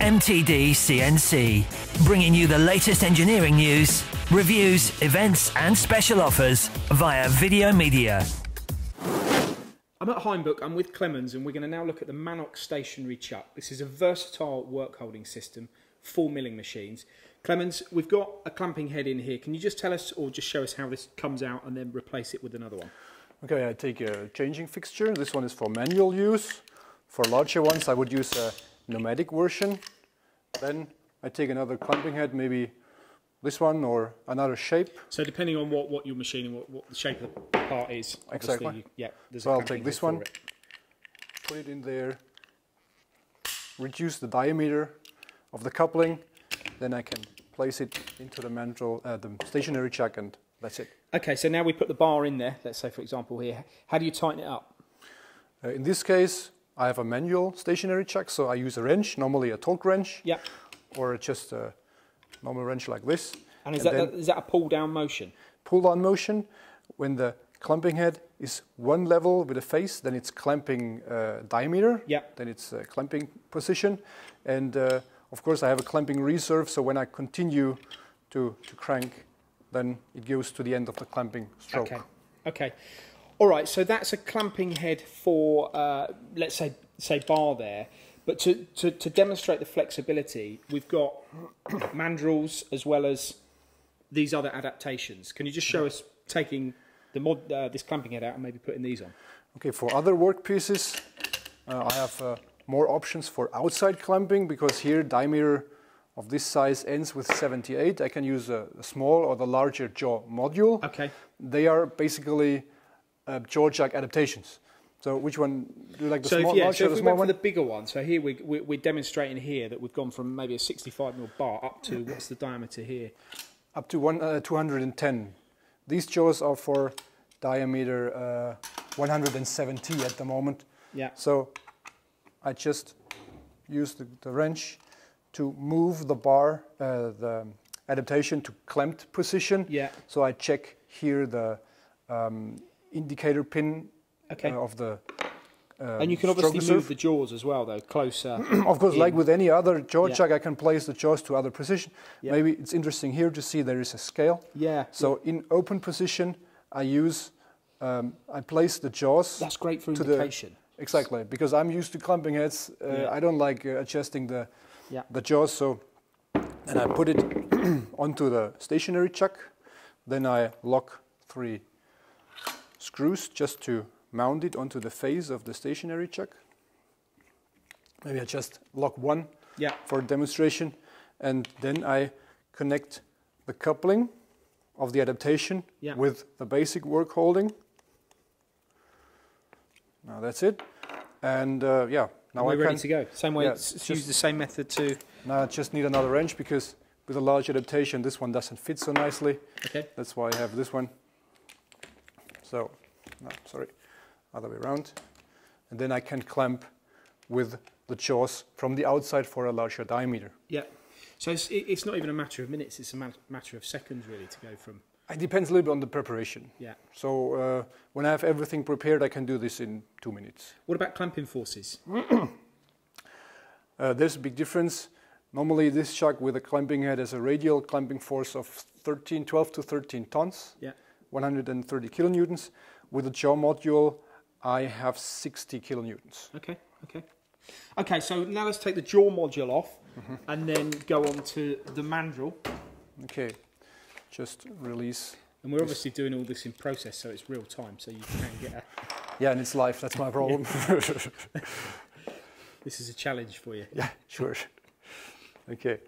MTD CNC, bringing you the latest engineering news, reviews, events and special offers via video media. I'm at Heimbrook, I'm with Clemens, and we're going to now look at the MANOK stationary chuck. This is a versatile work holding system for milling machines. Clemens, we've got a clamping head in here. Can you just tell us or just show us how this comes out and then replace it with another one? Okay, I take a changing fixture. This one is for manual use. For larger ones I would use a pneumatic version. Then I take another clamping head, maybe this one or another shape. So depending on what you're machining, what the shape of the part is. Exactly. So I'll take this one, put it in there, reduce the diameter of the coupling, then I can place it into the Mandrel, the stationary chuck, and that's it. Okay, so now we put the bar in there, let's say for example here. How do you tighten it up? In this case I have a manual stationary chuck, so I use a wrench, normally a torque wrench, or just a normal wrench like this. And is that a pull down motion? Pull down motion. When the clamping head is one level with the face, then it's clamping diameter, then it's clamping position, and of course I have a clamping reserve, so when I continue to crank, then it goes to the end of the clamping stroke. Okay. All right, so that's a clamping head for, let's say bar there. But to demonstrate the flexibility, we've got mandrels as well as these other adaptations. Can you just show us taking this clamping head out and maybe putting these on? Okay, for other work pieces, I have more options for outside clamping, because here diameter of this size ends with 78. I can use a small or the larger jaw module. Okay. They are basically jaw jack adaptations. So which one do you like, the small, larger, or the small one? For the bigger one, so here we're demonstrating here that we've gone from maybe a 65mm bar up to, what's the diameter here? Up to 210. These jaws are for diameter 170 at the moment. Yeah. So I just use the wrench to move the bar, the adaptation to clamped position. Yeah. So I check here the indicator pin of the and you can obviously move the jaws as well, though, closer. Of course, like with any other jaw chuck, I can place the jaws to other position. Maybe it's interesting here to see there is a scale. So in open position, I use, I place the jaws. That's great for indication. Exactly, because I'm used to clamping heads. I don't like adjusting the jaws, so and I put it onto the stationary chuck. Then I lock 3 screws just to mount it onto the face of the stationary chuck. Maybe I just lock 1 for demonstration, and then I connect the coupling of the adaptation with the basic work holding. Now that's it, and now we're ready to go. Same way, use the same method to. Now I just need another wrench, because with a large adaptation this one doesn't fit so nicely. Okay. That's why I have this one. So, no, sorry, other way around. And then I can clamp with the jaws from the outside for a larger diameter. Yeah. So it's not even a matter of minutes, it's a matter of seconds really to go from. It depends a little bit on the preparation. Yeah. So when I have everything prepared, I can do this in 2 minutes. What about clamping forces? There's a big difference. Normally this chuck with a clamping head has a radial clamping force of 12 to 13 tons. 130 kilonewtons. With the jaw module, I have 60 kilonewtons. Okay, so now let's take the jaw module off and then go on to the mandrel. Okay, just release. And we're obviously doing all this in process, so it's real time, so you can get a... Yeah, and it's live, that's my problem. This is a challenge for you. Yeah, sure. Okay.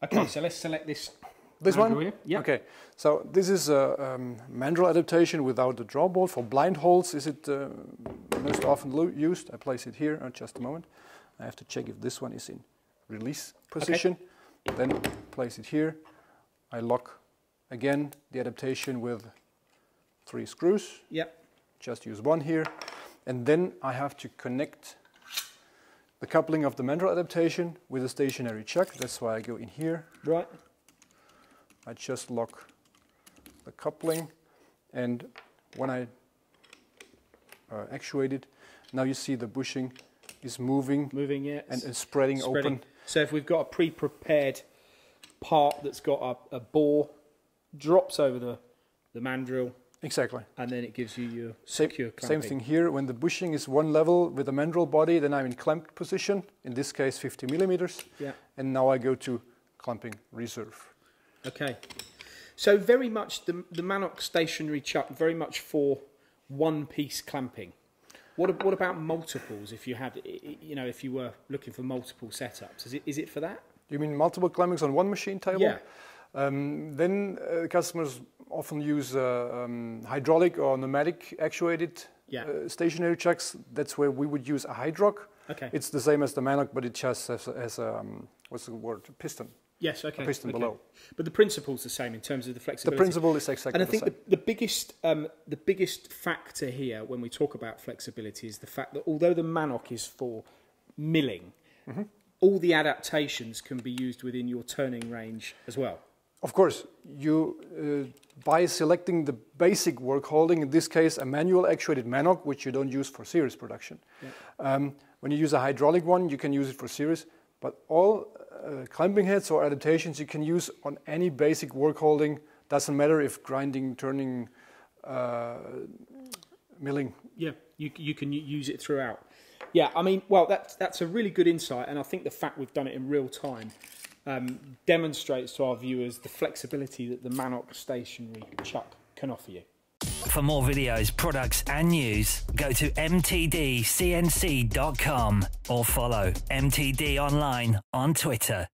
Okay, so let's select this one? Here. Yeah. Okay, so this is a Mandrel adaptation without the draw bolt. For blind holes is it most often used. I place it here, just a moment. I have to check if this one is in release position. Then place it here. I lock again the adaptation with 3 screws. Just use 1 here. And then I have to connect the coupling of the Mandrel adaptation with a stationary chuck. That's why I go in here. Right. I just lock the coupling, and when I actuate it, now you see the bushing is moving, yeah, and spreading open. So if we've got a pre-prepared part that's got a bore, drops over the mandrel. Exactly. And then it gives you your secure clamping. Same thing here. When the bushing is one level with the mandrel body, then I'm in clamped position, in this case 50 millimeters. Yeah. And now I go to clamping reserve. Okay. So very much the MANOK stationary chuck, very much for one-piece clamping. What about multiples? If you had, if you were looking for multiple setups, is it for that? You mean multiple clampings on one machine table? Yeah. Then customers often use hydraulic or pneumatic actuated stationary chucks. That's where we would use a hydroc. Okay. It's the same as the MANOK, but it just has a what's the word? A piston. Yes. Okay. A piston below. But the principle's the same in terms of the flexibility. The principle is exactly the same. And I think the biggest factor here when we talk about flexibility is the fact that although the MANOK is for milling, all the adaptations can be used within your turning range as well. Of course, you by selecting the basic work holding, in this case a manual actuated MANOK, which you don't use for series production. Yeah. When you use a hydraulic one, you can use it for series, but all clamping heads or adaptations you can use on any basic work holding. Doesn't matter if grinding, turning, milling. Yeah, you can use it throughout. Yeah, I mean, well, that's a really good insight, and I think the fact we've done it in real time demonstrates to our viewers the flexibility that the MANOK stationary chuck can offer you. For more videos, products and news, go to mtdcnc.com or follow MTD Online on Twitter.